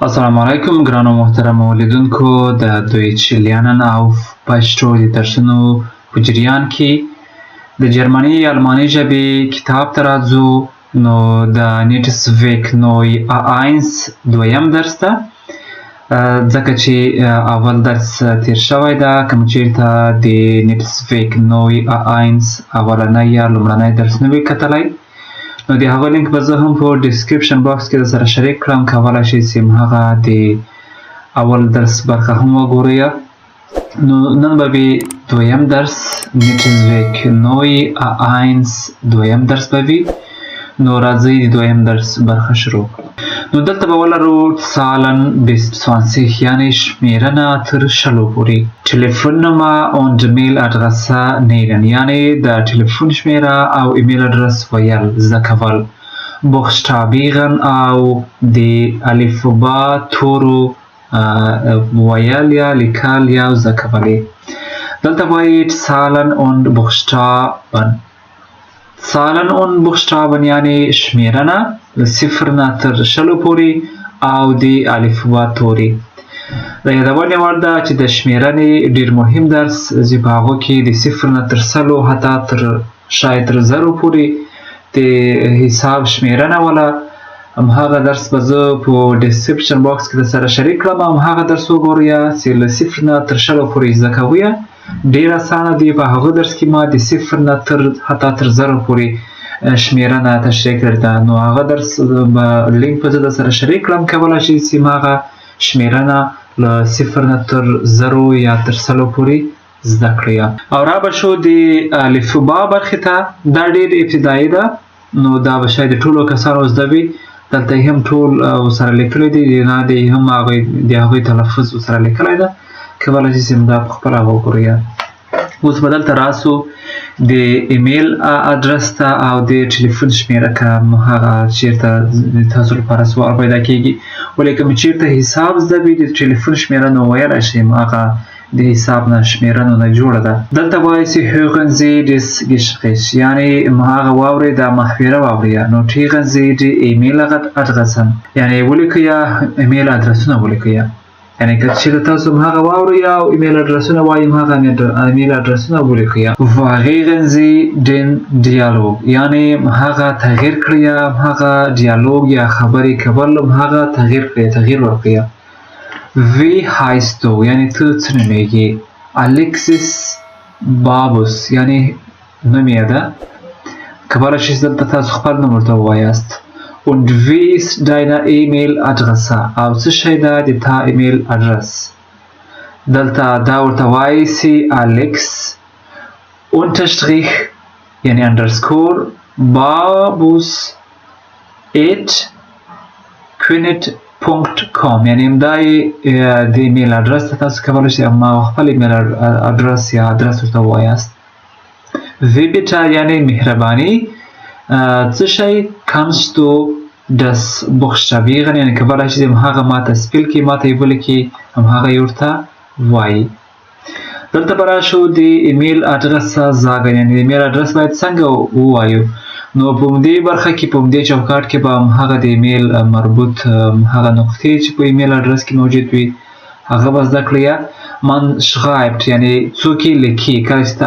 السلام علیکم ګرانو محترمو لیدونکو د دوی چیلیانن او پښتو د درسونو په جریان کې د جرمني یا الماني ژبې کتاب ته راځو. نو د نیټسویک نوی A1 دویم درس ته ځکه چې اول درس تیر شوی ده. کوم چیرته د نیټسویک نوی A1 اولنی یا لومړنی درس نه وي کتلی نو د هغه لینک به زه هم په ډسکریپشن باکس کې سره شریک کړم. کولی شئ چې هغه د اول درس برخه هم وګورئ. نو نن به وي دویم درس نیټسویک نوی A1 دویم درس به وي. نو راځئ د دویم درس برخه شروع کړو. نو دلته به ولرو Zahlen bis 20 یعنی شمیرنه تر 20 پورې. تلیفون نمبر und میل ادرسه نیدن یعنی د تلیفون شمیره او ایمیل ادرس ویل زده کول. بوخشتابیغن او د الفبا تورو ویل یا لیکل یا زده کولی. دلته باید Zahlen und Buchstaben Zahlen und Buchstaben یعنی شمیرنه له 0 نه تر 20 پورې او د الفبا توري. د یادونې وړ ده چې د شمیرنې ډېر مهم درس چې په هغو کې د 0 نه تر 100 حتی تر شاید تر 0 پورې د حساب شمیرنه وله. همهغه درس به زه په ډسکریپشن باکس کې درسره شریک کړم. همهغه درس وګورئ چې له 0 نه تر 20 پورې زده کوئ. ډېر اسانه دی. په هغه درس کې ما د 0 نه تر حتی تر 0 پورې شمیرنه تشریح کړې ده. نو هغه درس به لینک په زه درسره شریک کړم. کولی شئ چې هغه شمیرنه له 0 نه تر 0 یا تر 100 پورې زده کړئ. او را به شو د الفبا برخې ته. دا ډېر ابتدایي ده. نو دا به شاید د ټولو کسانو زده وي. دلته هم ټول ورسره لیکلی دي. نه دی هم د هغوی تلفظ ورسره لیکلی ده. کولی شئ چې دا په خپله وګورئ. اوس به دلته راسو د ایمیل ادرس ته او د ټلیفون شمیره که هغه چیرته تاسو لپاره سوال پیدا کیږي. ولې کوم چیرته حساب زده وي د ټلیفون شمیره نو ویلی شئ هغه د حساب نه شمیرنو نه جوړه ده. دلته وایي چې hören Sie das Gespräch یعنی هغه واورئ دا محوره واورئ. نو ټیغن Sie die ایمیل ادرسن یعنی ولیکئ ایمیل ادرسونه ولیکئ. یعنی که چیرته تاسو هغه واورئ او ایمیل ادرسونه وایي هغه ایمیل ادرسونه ولیکئ. variieren Sie den Dialog یعنی هغه تغییر کړئ. هغه ډیالوګ یا خبرې کول هغه تغییر کړئ، تغییر ورکړئ. Wie heißt du یعنی ته څه نومیږې. Alexis Babus یعنی نوم یې ده. کولی شئ دلته تاسو خپل نوم ورته ووایاست. Und wie ist deine E-Mail-Adresse او څه شی ده د تا ایمیل ادرس. دلته دا ورته وایي چې Alex unterstrich یعنی underscore Babus @qunet.com یعنی همدا د ایمیل ادرس ته تاسو کولی شئ ما خپل ایمیل ادرس یا ادرس ورته ووایاست. Wie bitte یعنی مهرباني څه شی kannst du das buchstabieren یعنی کولی شئ هغه ماته سپیل کړي، ماته یې ولیکي، همهغه یې ورته وایي. دلته به راشو د ایمیل ادرس زاګن یعنی د ایمیل ادرس باید څنګه ووایو. نو په همدې برخه کې په همدې چوکاټ کې به همهغه د ایمیل مربوط هغه نقطې چې په ایمیل ادرس کې موجود وي هغه به زده کړئ. Man schreibt یعنی څوک یې لیکي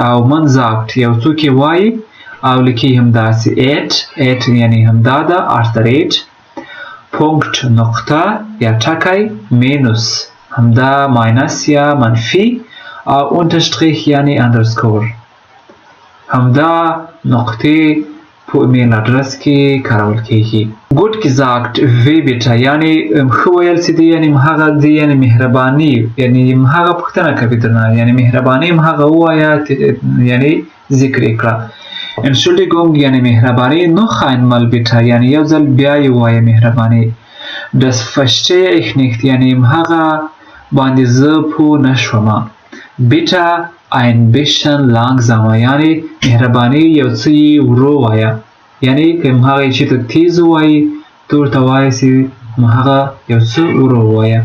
او man sagt یو څوک یې وایي او لیکي همداسې یعنی همدا ده پونکت نقطه یا ټکی مینوس همدا ماینس یا منفی او unterstrich یعنی اندرسکور همدا نقطې په ایمیل ادرس کې کارول کیږي. gut gesagt wie bitte یعنی ښه ویل چې دی یعنی هغه دی یعنی مهرباني یعنی هغه پوښتنه کوي درنه یعنی مهرباني هغه ووایه یعنی ذکر یې کړه. Entschuldigung یعنی مهرباني noch einmal bitte یعنی یو ځل بیا یې ووایه مهرباني. das verstehe ich nicht یعنی هغه باندې زه پوه نه شوم. bitte ein bisschen langsamer یعنی مهرباني یو څه یې ورو وایه. یعنی که هغه چې ته تیز ووایي ته ورته وایه چې هغه یو څه ورو ووایه.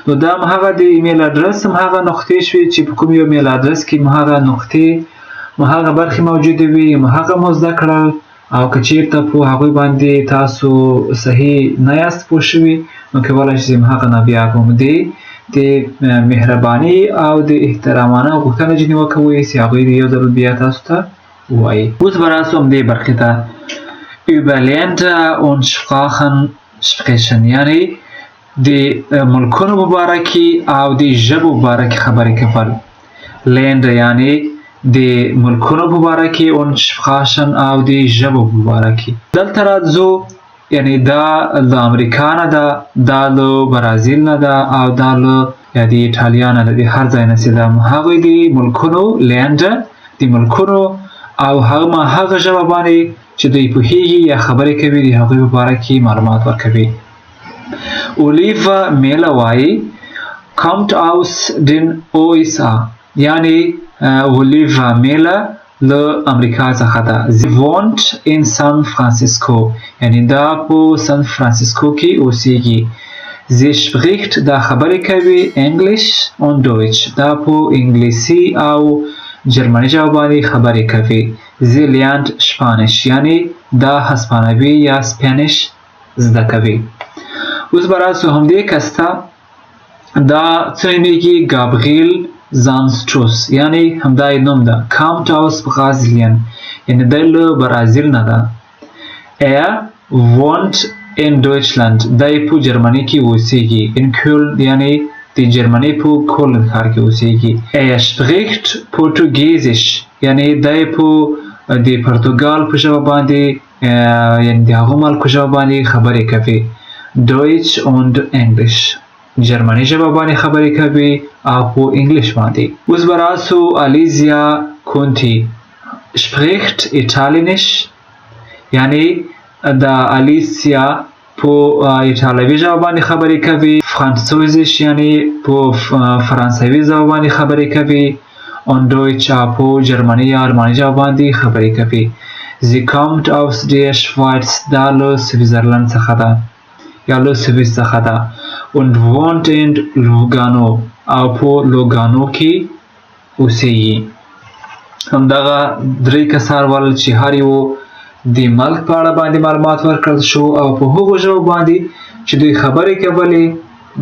نو دا هغه د ایمیل ادرس هغه نقطې شوې چې په کوم یو ایمیل ادرس کې هغه نقطې هغه برخې موجودې وي هغه مو زده کړل. او که چیرته په هغوی باندې تاسو صحیح نه یاست پوه شوي نو کولای شي هغه نه بیا کوم دی د مهرباني او د احترامانه غوښتنه جنې وکوي چې هغوی یو ځل بیا تاسو ته ووایي. اوس به راسو همدې برخې ته. über Länder und Sprachen sprechen یعنې د ملکونو په باره کې او د ژبو په باره کې خبرې کول. Länder یعنې د ملکونو په باره کې und Sprachen او د ژبو په باره کې. دلته راځو یعنی دا له امریکا نه ده، دا له برازیل نه ده او دا له د ایټالیا نه ده، د هر ځای نه چې ده. هغوی د ملکونو لینډر د ملکونو او هغه ژبه باندې چې دوی پوهیږي یا خبرې کوي د هغوی په باره کې معلومات ورکوي. اولیوا میله وایي kommt aus den USA یعنی اولیوا میله له امریکا څخه ده. sie wohnt in San Francisco یعنی دا په سان فرانسیسکو کې اوسیږي. sie spricht دا خبرې کوي English und Deutsch دا په انګلیسي او جرمني ژبه باندې خبرې کوي. sie lernt Spanish یعنی دا هسپانوي یا سپانیش زده کوي. اوس به راسو همدې کس ته دا څه نومیږي ګابریل زانستروس یعنی همدا یې نوم ده. kommt aus Brasilien یعنی دی له برازیل نه ده. er wohnt in Deutschland دی په جرمني کې اوسیږي. in Köln یعنی د جرمني په کولن ښار کې اوسیږي. er spricht Portugiesisch یعنی دی په د پرتګال په ژبه باندې یعنی د هغو ملکو ژبه باندې خبرې کوي. Deutsch und English جرمني ژبه باندې خبرې کوي او په انګلیش باندې. اوس به راسو الیزیا کونټي spricht Italienisch یعنی دا الیسیا په ایټالوي ژبه باندې خبرې کوي. فرانسویزیش یعنی په فرانسوي ژبه باندې خبرې کوي. und Deutsch په جرمني یا الماني ژبه باندې خبرې کوي. sie kommt aus der Schweiz دا له سویزرلند څخه ده یا له سویس څخه ده. und wohnt in Lugano او په لوګانو کې اوسیږي. همدغه درې کسان ول چې هر یو د ملک په اړه باندې معلومات ورکړل شو او په هغو ژبو باندې چې دوی خبرې کولې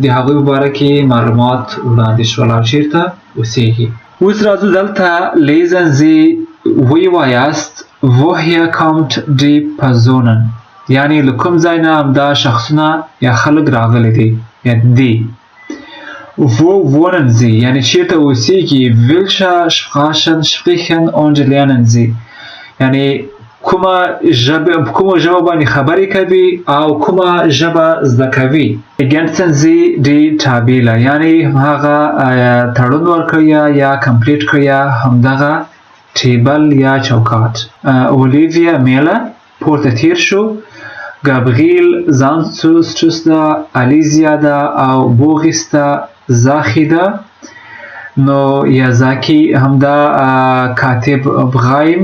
د هغوی په باره کې معلومات وړاندې شول او چیرته اوسیږي. اوس راځو دلته lesen Sie wie وایاست woher kommt die Personen یعنی له کوم ځای نه همدا شخصونه یا خلک راغلي دي یا دي. wo wohnen Sie یعنی چیرته اوسیږي. welche Sprachen sprechen und lernen Sie یعنی کومه ژبه باندې خبرې کوي او کومه ژبه زده کوي. ergänzen Sie die Tabelle یعنی هغه تړون ورکړئ یا کمپلیټ کړئ همدغه ټیبل یا چوکاټ. اولیویا میله پورته تیر شو. ګابریل زانستروس ده، الیزیا ده او بوغیس ده، زاخی ده. نو یازاکی همدا کاتب برایم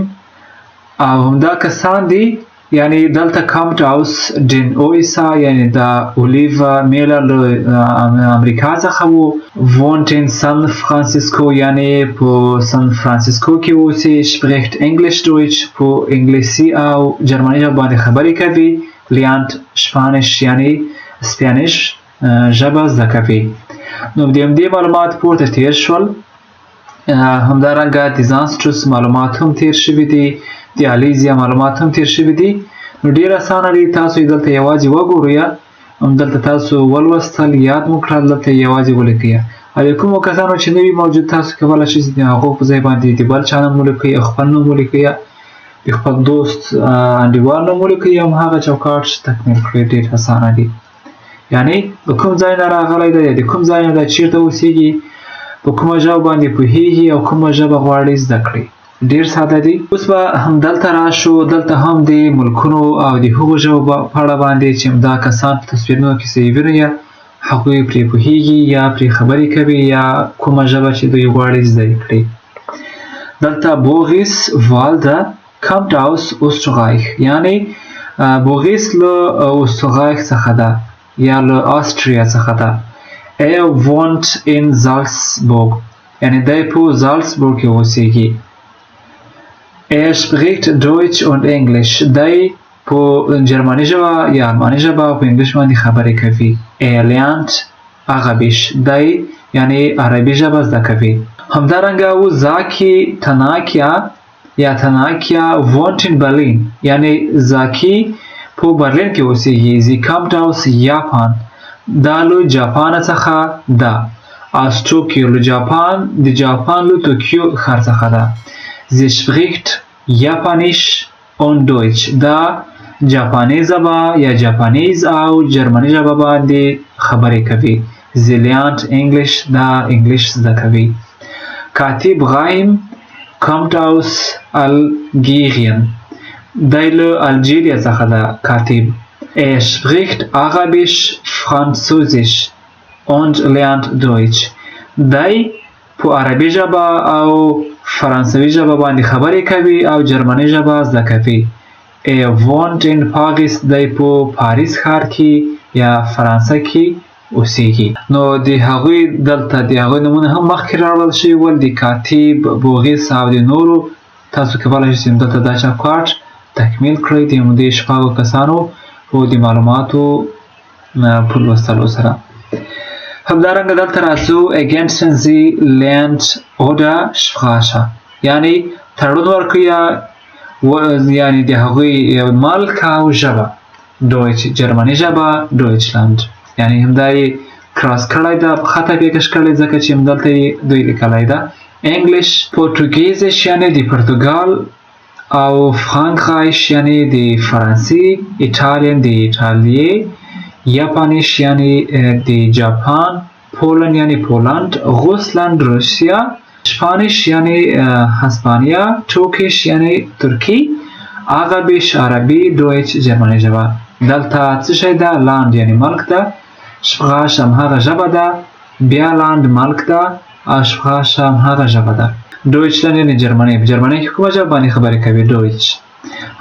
او همدا کسان دي یعنی دلته kommt aus den USA یعنی دا اولیوا میله له امریکا څخه و. wohnt in San Francisco یعنی په سان فرانسیسکو کې اوسي. spricht English Deutsch په انګلیسي او جرمني ژبه باندې خبرې کوي. lernt Spanish یعنی سپانیش ژبه زده کوي. نو د همدې معلومات پورته تیر شول. همدارنګه د زانستروس معلومات هم تیر شوي دي، د الیزیا معلومات هم تیر شوي دي. نو ډېر اسانه دي، تاسو یې دلته یوازې وګورئ، همدلته تاسو ولوستل، یاد مو کړل، دلته یوازې ولیکئ. او د کومو کسانو چې نوي موجود تاسو کولی شئ د هغو په ځای باندې د بل چا نوم ولیکئ او خپل نوم ولیکئ، د خپل دوست انډیوال نوم ولیکئ او هغه چوکاټ تکمیل کړئ. ډېر اسانه دي. یعنی د کوم ځای نه راغلی دی، د کوم ځای نه دی، چیرته اوسیږي، په کومه ژبه باندې پوهیږي او کومه ژبه غواړي زده کړي. ډېر ساده دي. اوس به همدلته راشو. دلته هم د ملکونو او د هغو ژبو په اړه باندې چې دا کسان په تصویرونو کې یې وینئ هغوی پرې پوهیږي یا پرې خبرې کوي یا کومه ژبه چې دوی غواړي زده کړي. دلته بوغیس والده kommt aus Österreich یعنی بوغیس له اوسترایخ څخه ده یا له آستریا څخه ده. er wohnt in Salzburg یعنی دی په زالزبورګ کې اوسیږي. er spricht Deutsch und English دی په جرمني ژبه یا الماني ژبه په انګلیش باندې خبرې کوي. ایلیانت Arabisch دی یعنی عربي ژبه زده کوي. همدارنګه او زاکی تناکیا یا تناکیا wohnt in Berlin یعنی زاکی په برلین کې اوسېږي. sie kommt aus Japan دا له جاپان څخه ده. aus Tokio له جاپان د جاپان له توکیو ښار څخه ده. sie spricht Japanisch und Deutsch دا جاپاني ژبه یا جاپانیز او جرمني ژبه باندې خبرې کوي. sie lernt English دا انګلیش زده کوي. کاتب غایم kommt aus Algerien دی له الجیریا څخه ده کاتب. er spricht Arabisch, Französisch und lernt Deutsch دی په عربي ژبه او فرانسوي ژبه باندې خبرې کوي او جرمني ژبه زده کوي. er wohnt in Paris دی په پاریس ښار کې یا فرانسه کې اوسېږي. نو د هغوی دلته د هغوی نومونه هم مخکې راوړل شوي ول د کاتب، بوغیس او د نورو. تاسو کولی شئ دلته دا چوکاټ تکمیل کړئ د همدې شپږو کسانو په د معلوماتو په لوستلو سره. همدارنګه دلته راځو ergänzen Sie Land oder Sprache یعنی تړون ورکړئ یعنی د هغوی ملک او ژبه. دویچ جرمني ژبه دویچلند یعنی همدا یې کراس کړی ده، په خطه پیکش کړی ځکه چې همدلته یې دوی لیکلی ده. انګلیش پورتوګیزش یعنی د پرتګال او فرانکرایش یعنی د فرانسې، ایټالین د ایټالیې، یاپانیش یعنی د جاپان، پولند یعنی پولند، روسلند روسیه، شپانیش یعنی هسپانیا، توکیش یعنی ترکی، عربیش عربی، دویچ جرمني ژبه. دلته څه شی ده؟ لاند یعنی ملک ده، شپغاش هم هغه ژبه ده، بیا لاند ملک ده او شپغاش هم هغه ژبه ده. دویچلند یعنی جرمني، په جرمني کې کومه ژبه باندې خبرې کوي؟ دویچ.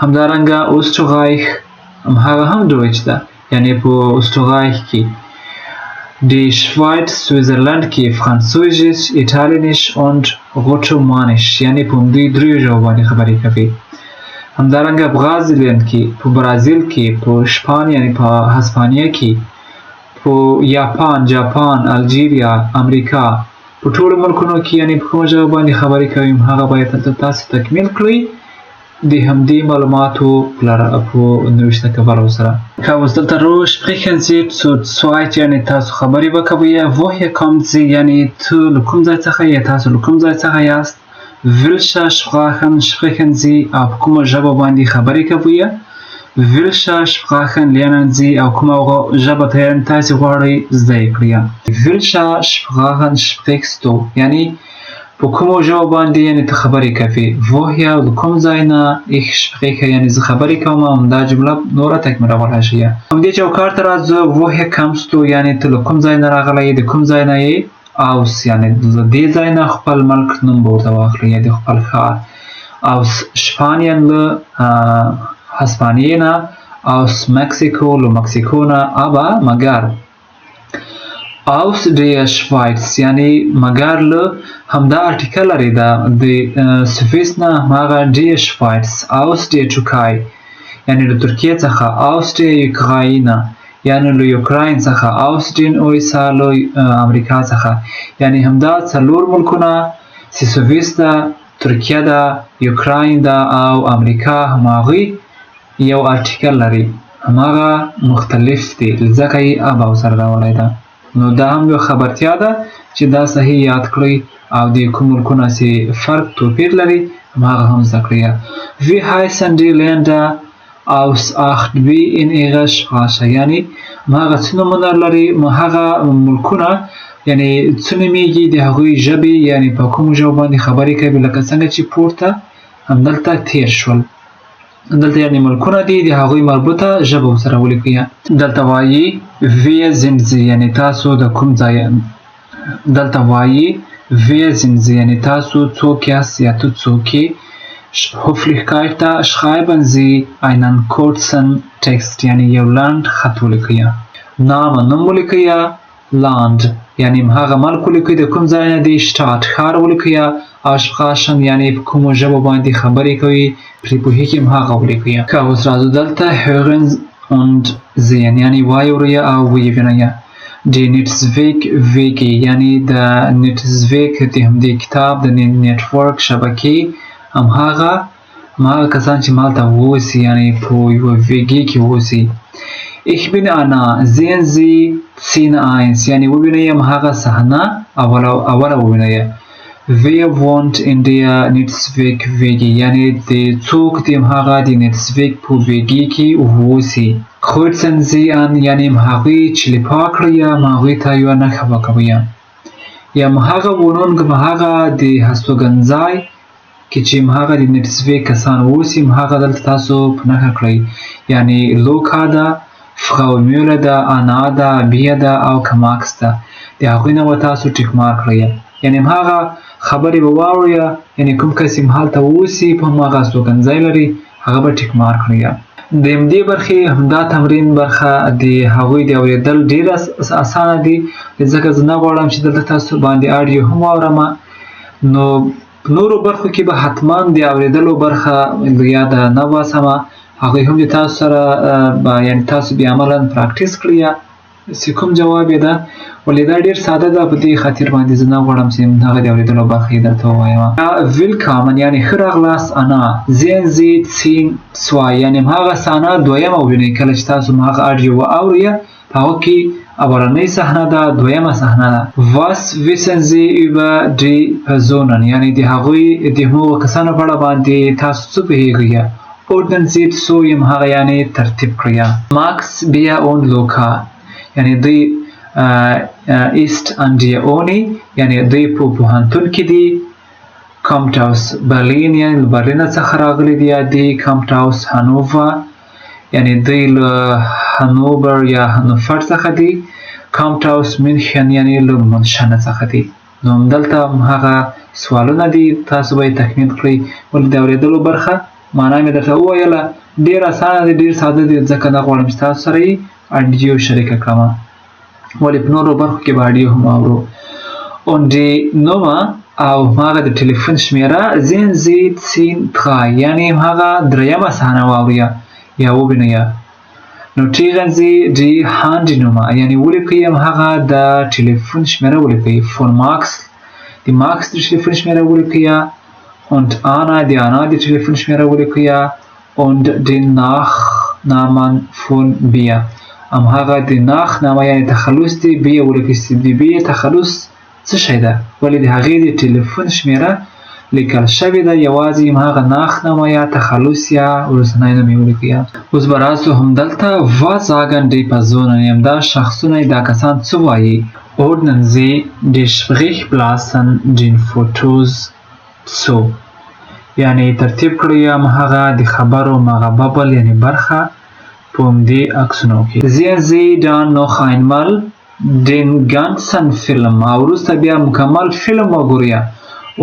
همدارنګه اوسترایخ هم هغه هم دویچ ده یعنی په اوسترایخ کې. د شوایټ سویزرلند کې فرانسویزیش، ایټالینیش und روټومانیش یعنی په همدې دریو ژبو باندې خبرې کوي. همدارنګه برازیلند کې، په برازیل کې، په شپان یعنی په هسپانیا کې، په یاپان، جاپان، الجیریا، امریکا، په ټولو ملکونو کې یعنی په کومه ژبه باندې خبرې کوي هغه باید دلته تاسو تکمیل کړئ د همدې معلوماتو په نوشته کولو سره. اوس دلته رو sprechen Sie zu zweit یعنی تاسو خبرې به کوئ. woher kommt Sie یعنی ته له کوم ځای څخه یا تاسو له کوم ځای څخه یاست. welche Sprachen sprechen Sie او په کومه ژبه باندې خبرې کوئ. welche Sprachen lernen Sie او کومه ژبه تاسو غواړئ زده یې کړئ. welche Sprachen sprichst du یعنی په کومو ژبو باندې یعنی ته خبرې کوي. woher له کوم ځای نه، ich spreche یعنی زه خبرې کوم. همدا جمله نوره تکمیلولی شئ. همدې چوکاټ ته راځو. woher kommst du یعنی ته له کوم ځای نه راغلی یې، د کوم ځای نه یې. aus یعنی له دې ځای نه خپل ملک نوم به ورته واخلئ یا د خپل ښار. aus Spanien له هسپانیې نه. aus Mexiko له مکسیکو نه. aber مګر aus der Schweiz یعنی مګر له همدا ارټیکل لري ده د سویس نه هماغه der Schweiz. aus der Türkei یعنی له ترکیې څخه. aus der Ukraine یعنی له یوکراین څخه. aus den USA له امریکا څخه. یعنی همدا څلور ملکونه چې سویس ده، ترکیه ده، یوکراین ده او امریکا هماغوی یو ارټیکل لري، هماغه مختلف دي ځکه یې اباو سره راوړی ده. نو دا هم یو خبرتیا ده چې دا صحیح یاد کړئ او د کوم ملکونه چې فرق توپیر لري هماغه هم زده کړئ. wie heißen die Länder aus 8b in ihrer Sprache یعنی هماغه څه نومونه لري هغه ملکونه یعنی څه نومیږي د هغوی ژبې یعنی په کومو ژبو باندې خبرې کوي. لکه څنګه چې پورته همدلته تیر شول. دلته یعنی ملکونه دي د هغوی مربوطه ژبه ورسره ولیکئ. دلته وایي wer sind Sie یعنی تاسو د کوم ځای. دلته وایي wer sind Sie یعنی تاسو څوک یاست یا ته څوک یې. Höflichkeit schreiben Sie einen kurzen Text یعنی یو لنډ خط ولیکئ. نام نوم ولیکئ. land یعنی هغه ملک ولیکئ د کوم ځای نه دی. شتات ښار ولیکئ. aussprechen یعنی په کومو ژبو باندې خبرې کوي پرې پوهېږي هماغه ولیکئ. ښه اوس راځو دلته hören und sehen یعنی واورئ او ویې وینئ. Die Netzwerk Wege یعنی د Netzwerk د همدې کتاب د نیټورک شبکې هماغه کسان چې مالته اوسي یعنی په یوه ویګې کې اوسي. Ich bin Anna, sehen Sie Szene 1 یعنی ووینئ هماغه صحنه اوله ووینئ. Wer wohnt in der Netzwerk Wege یعنی د څوک د هماغه د Netzwerk په ویګې کې اوسي. Kreuzen Sie an یعنی همهغوی چې لیپا کړئ همهغوی ته یوه نښه وکوئ. یا همهغه wohnung همهغه د هستوګنځای کې چې همهغه د Netzwerk کسان اوسي همهغه دلته تاسو په نښه کړئ. یعنی لوکا ده، Frau Müller ده، Anna ده، Bia ده او Max ده. د هغوی نه به تاسو ټیک مارک کړئ. یعنی همهغه خبرې به واورئ یعنی کوم کس چې هلته اوسي په هماغه هستوګنځای لري هغه به ټیک مارک کړئ. د همدې برخې همدا تمرین برخه د هغوی د اورېدل ډېره اسانه دي ځکه زه نه غواړم چې دلته تاسو باندې اډیو هم واورم. نو نورو برخو کې به حتما د اورېدلو برخه یاده نه باسم هغوی هم د تاسو سره یعنی تاسو بیا عملا پراکټیس کړئ چې کوم جواب یې ده ولې دا ډېر ساده ده په دې خاطر باندې زه نه غواړم چې هغه د اورېدلو برخه یې درته ووایم. willkommen یعنی ښه راغلاست Anna sehen Sie Szene 2 یعنی همهغه صحنه دویمه ووینئ کله چې تاسو همهغه اډیو واورئ په هغه کې اولنۍ صحنه ده دویمه صحنه ده. Was wissen Sie über die Personen یعنی د هغوی د هغو کسانو په اړه باندې تاسو څه پوهېږئ. ordnen Sie so همهغه یعنی ترتیب کړئ. Max, Bia und Luca یعنی دوی ist an der Uni یعنی دوی په پوهنتون کې دي. kommt aus Berlin یعنی له برلین څخه راغلي دي. دی kommt aus Hannover یعنی دوی له هانوور یا هانوفر څخه دي. kommt aus München یعنی له منشن څخه دي. نو همدلته همهغه سوالونه دي تاسو به یې تکمیل کړئ. ولې د اورېدلو برخه معنا مې درته وویله ډېر اسانه دی ډېر ساده دی ځکه نه غواړم چې تاسو سره یې اډیو شریکه کړم ولې په نورو برخو کې به اډیو هم اورو. und die Nummer او همهغه د ټلیفون شمیره sehen Sie Szene 3 یعنی همهغه دریمه صحنه واورئ یا ووینئ. notieren Sie die Handynummer یعنی ولیکئ همهغه د ټلیفون شمیره ولیکئ. von Max د ماکس د ټلیفون شمیره ولیکئ. und Anna د انا د ټلیفون شمیره ولیکئ. und den Nachnamen von Bia همهغه د ناخنامه یعنی تخلص دی بیا ولیکئ. د بیا تخلص څه شی ده ولې د هغې د ټلیفون شمیره لیکل شوې ده یوازې همهغه ناخنامه یا تخلص یا وروستنی نوم یې ولیکئ. اوس به راسو همدلته was sagen die Personen همدا شخصونه دا کسان څه وایي. ordnen Sie die Sprechblasen den Fotos zu یعنی ترتیب کړئ همهغه د خبرو مغه ببل یعنی برخه په همدې عکسونو کې. sehen Sie dann noch einmal den ganzen Film او وروسته بیا مکمل فلم وګورئ.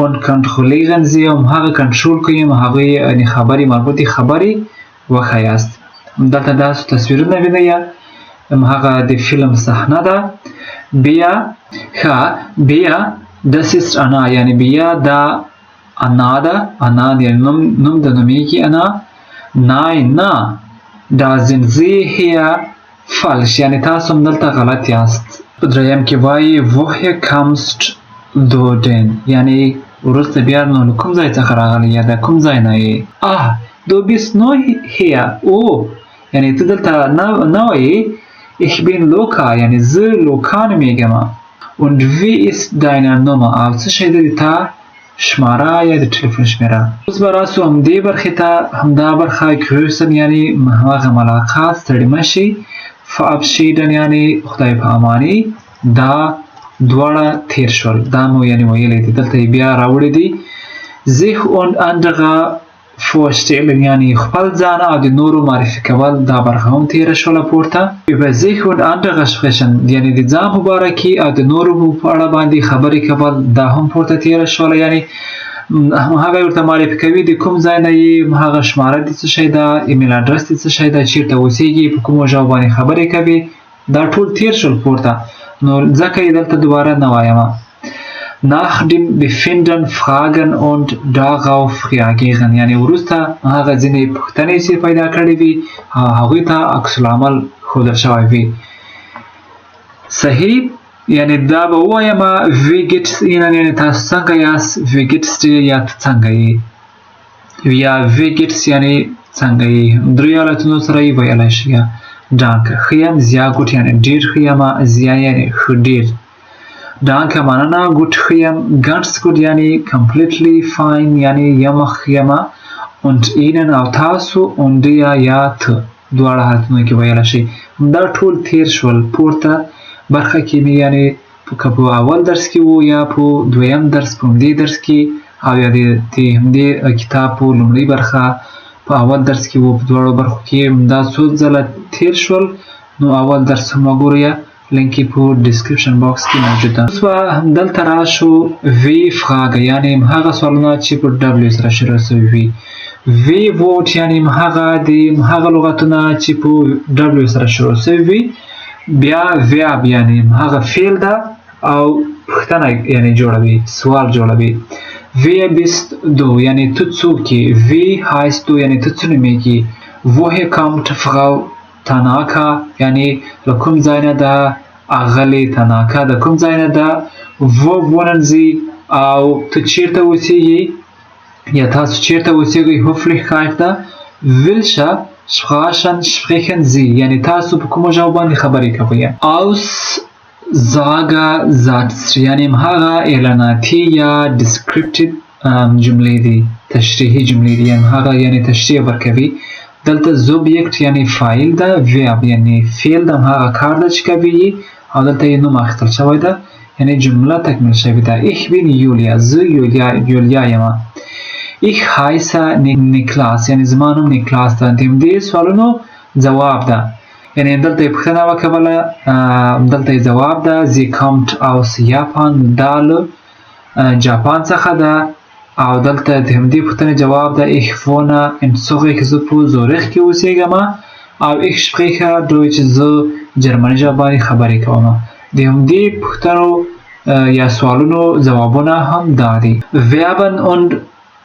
und kontrollieren Sie همهغه کنټرول کړئ همهغه یعنی خبرې مربوطې خبرې وښایاست. دلته تاسو تصویرونه وینئ همهغه د فلم صحنه ده. بیا بیا das ist Anna یعنی بیا دا انا ده. انا یعنی نوم د نومیږي انا. nein نه da sind Sie hier falsch یعنی تاسو همدلته غلط یاست. په دریم کې وایي woher kommst du denn یعنی وروسته بیا نو له کوم ځای څخه راغلی یا د کوم ځای نه یې. du bist neu hier یعنی ته دلته نه وایي. ich bin Luca یعنی زه لوکا نومیږم. und wie ist deine Nummer او څه شی ده د تا شماره یا د ټلیفون شمیره. اوس به راسو همدې برخې ته همدا برخه grüßen یعنی هماغه ملاقات ستړي مه شئ. verabschieden یعنی خدای په اماني دا دواړه تیر شول دا مو یعنی ویلی دي دلته بیا راوړي دي. sich und andere vorstellen یعنی خپل ځان او د نورو معرفي کول دا برخه هم تیره شوله پورته. über sich und andere sprechen یعنی د ځان په باره کې او د نورو په اړه باندې خبرې کول دا هم پورته تیره شوله. یعنی هغه ورته معرفي کوي د کوم ځای نه یې هغه شماره د څه شی ده ایمیل اډرس د څه شی ده چیرته اوسیږي په کومو ژبو باندې خبرې کوي دا ټول تیر شول پورته. نو ځکه یې دلته دوباره نه وایم. nach dem Befinden fragen und darauf reagieren یعنی وروسته هغه ځینې پوښتنې چې پیدا کړې وي هغوی ته عکس العمل ښودل شوی وي. صحیح یعنی دا به ووایم wie geht's Ihnen یعنی تاسو څنګه یاست، wie geht's dir یا ته څنګه یې، یا wie geht's یعنی څنګه یې درې حالتونو سره یې ویلی شي. danke ښه یم، sehr gut یعنی ډېر ښه یم، sehr یعنی ښه ډېر. danke مننه، gut ښه یم، ganz gut یعنی completely fine یعنی یم ښه یم، und Ihnen او تاسو und dir یا ته دواړه حالتونو کې ویلی شي. دا ټول تیر شول پورته برخه کې مې یعنی که په اول درس کې وو یا په دویم درس په همدې درس کې او یا د همدې کتاب په لومړۍ برخه په اول درس کې وو، په دواړو برخو کې دا څو ځله تیر شول. نو اول درس هم وګورئ، لینک یې په ډسکریپشن باکس کې موجود ده. اوس به همدلته راشو وی فراګه یعنی هغه سوالونه چې په ډبلیو سره شروع شوي وي. وی ووټ یعنی هغه لغتونه چې په ډبلیو سره شروع شوي وي. بیا ویاب یعنی هغه فعل ده او پوښتنه یعنی جوړوي، سوال جوړوي. Wer bist du یعنی تو څوک یې. Wie heißt du یعنی ته څه نومیږي. Woher kommt Frau Tanaka یعنی له کوم ځای نه ده اغلې تناکا، د کوم ځای نه ده. Wo wohnen Sie او ته چیرته اوسیږي یا تاسو چیرته اوسیږئ. Höflichkeit ده. Welche Sprachen sprechen Sie یعنی تاسو په کومو ژبو باندې خبرې کوئ. Aussagensatz یعنی هغه اعلاناتي یا descriptive جملې دي، تشریحي جملې دي، یعنی هغه یعنی تشریح ورکوي. دلته subject یعنی فاعل ده، verb یعنی فعل ده، هغه کار ده چې کوي او دلته یې نوم اخیستل شوی ده یعنی جمله تکمیل شوې ده. Ich bin Julia زه یولیا یم. Ich heiße Niklas یعنی زما نوم نیکلاس ده. د همدې سوالونو ځواب ده یعنی دلته یې پوښتنه وکوله، دلته یې ځواب ده. Sie kommt aus Japan دا له جاپان څخه ده او دلته د همدې پوښتنې جواب ده. Ich wohne in Zurich زه په زوریخ کې اوسېږم او ich spreche Deutsch زه جرمني ژبه باندې خبرې کوم. د همدې پوښتنو یا سوالونو ځوابونه هم دا دي. Verben und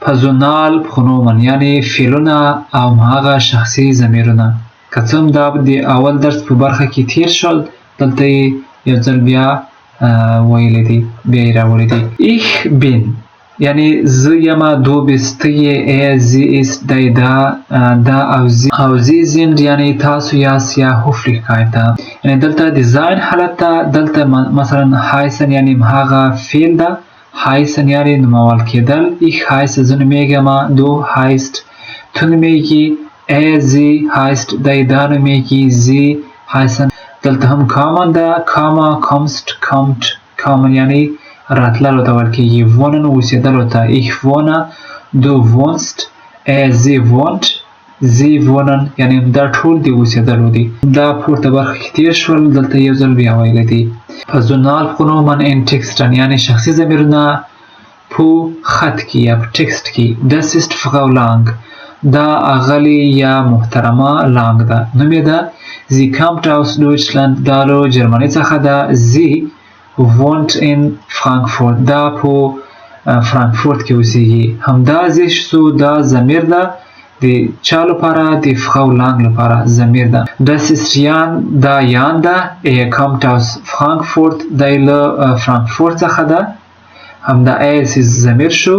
Personalpronomen یعنی فعلونه او هغه شخصي ضمیرونه. که څه هم دا د اول درس په برخه کې تیر شول، دلته یې یو ځل بیا ویلی دي، بیا یې راوړی دي. Ich bin یعنی زه یمه. Du bist یې. Er sie ist دی دا او sie sind یعنی تاسو یاست یا Höflichkeit ده. یعنی دلته د ځان حالت ده. دلته مثلا heißen یعنی هغه فعل ده. heißen یعنی نومول کېدل. Ich heiße زه نومیږم. Du heißt تو نومیږي. Er sie heißt دی دا نومیږي. sie heißen دلته هم کامن ده. کاما kommst kommt کامن یعنی راتللو ته ویل کېږي. wohnen اوسېدلو ته. Ich wohne du wohnst er sie wohnt sie wohnen یعنی دا ټول د اوسېدلو دي. دا پورته برخه کې تیر شول، دلته یو ځل بیا ویلی دي. Personalpronomen in Texten یعنی شخصي ضمیرونه په خط کې یا په ټکسټ کې. Das ist Frau Lang دا اغلې یا محترمه لانګ ده، نوم یې ده. Sie kommt aus Deutschland دا له جرمني څخه ده. Sie wohnt in Frankfurt دا په فرانکفورت کې اوسېږي. همدا زیش سو دا ضمیر ده د چا لپاره؟ د Frau Lang لپاره ضمیر ده. Das ist Jan دا یان ده. Er kommt aus Frankfurt دی له فرانکفورت څخه ده. همدا es ضمیر شو.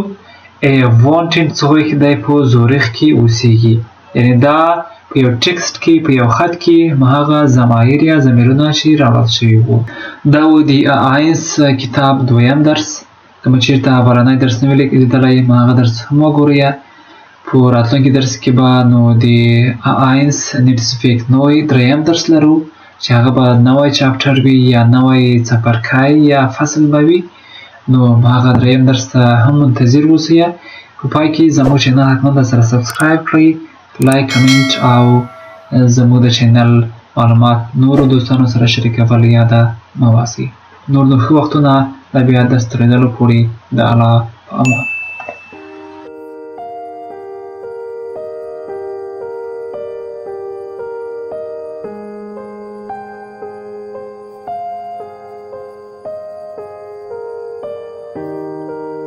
Er wohnt in Zurich دی په زوریخ کې اوسېږي. یعنی دا په یو ټکسټ کې په یو خط کې هغه ضمایر یا ضمیرونه چې راوړل شوي وو. دا و د A1 کتاب دویم درس. که مو چېرته اولنی درس نه وي لیدلی هغه درس هم وګورئ. په راتلونکي درس کې به نو د A1 Netzwerk نوی دریم درس لرو چې هغه به نوی چاپټر وي یا نوی څپرکی یا فصل به وي. نو هغه دریم درس ته هم منتظر اوسئ. په پای کې زموږ چینل حتما سره سبسکرایب کړئ، لایک، کمنټ او زموږ د چینل معلومات نورو دوستانو سره شریکول یاده مه باسئ. نور نو ښه وختونه د بیا درس تر لیدلو پورې د الله په امان.